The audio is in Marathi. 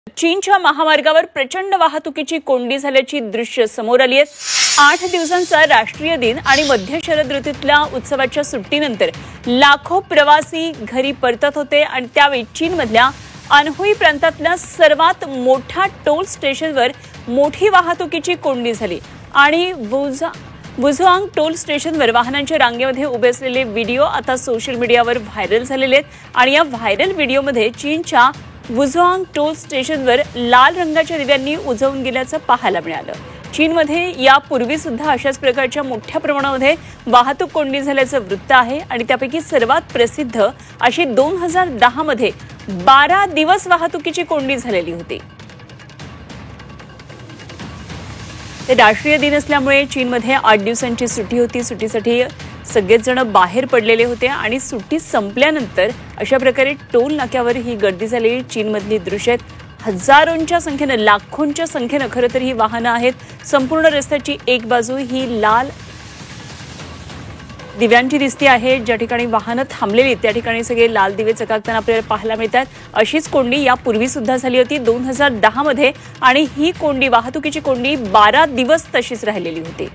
चीनच्या महामार्गावर प्रचंड वाहतुकीची कोंडी झाल्याची दृश्य समोर आली आहेत। 8 दिवसांचा राष्ट्रीय दिन आणि मध्य शरद ऋतूतल्या उत्सवाच्या सुट्टीनंतर लाखो प्रवासी घरी परतत होते आणि त्यावेळी चीनमधल्या अनहुई प्रांतातल्या सर्वात मोठ्या टोल स्टेशनवर मोठी वाहतुकीची कोंडी झाली आणि वुझुआंग टोल स्टेशनवर वाहनांच्या रांगेमध्ये उभे असलेले व्हिडिओ आता सोशल मीडियावर व्हायरल झालेले आहेत आणि या व्हायरल व्हिडिओमध्ये चीनच्या वुझुआंग टोल स्टेशनवर लाल रंगाच्या दिव्यांनी उजवून गेल्याचं पाहायला मिळालं। चीनमध्ये यापूर्वी सुद्धा अशाच प्रकारच्या मोठ्या प्रमाणामध्ये वाहतूक कोंडी झाल्याचं वृत्त आहे आणि त्यापैकी सर्वात प्रसिद्ध अशी 2010 मध्ये 12 दिवस वाहतुकीची कोंडी झालेली होती। राष्ट्रीय दिन असल्यामुळे चीनमध्ये 8 दिवसांची सुट्टी होती। सुट्टीसाठी सगळेच जण बाहेर पडलेले होते आणि सुट्टी संपल्यानंतर अशा प्रकारे टोल नाक्यावर ही गर्दी झालेली चीनमधली दृश्य आहेत। हजारोंच्या संख्येने लाखोंच्या संख्येने खरं तर ही वाहनं आहेत। संपूर्ण रस्त्याची एक बाजू ही लाल दिव्यांची दिसते आहे। ज्या ठिकाणी वाहनं थांबलेली त्या ठिकाणी सगळे लाल दिवे चकाकताना आपल्याला पाहायला मिळतात। अशीच कोंडी यापूर्वी सुद्धा झाली होती 2010 मध्ये आणि ही कोंडी वाहतुकीची कोंडी 12 दिवस तशीच राहिलेली होती।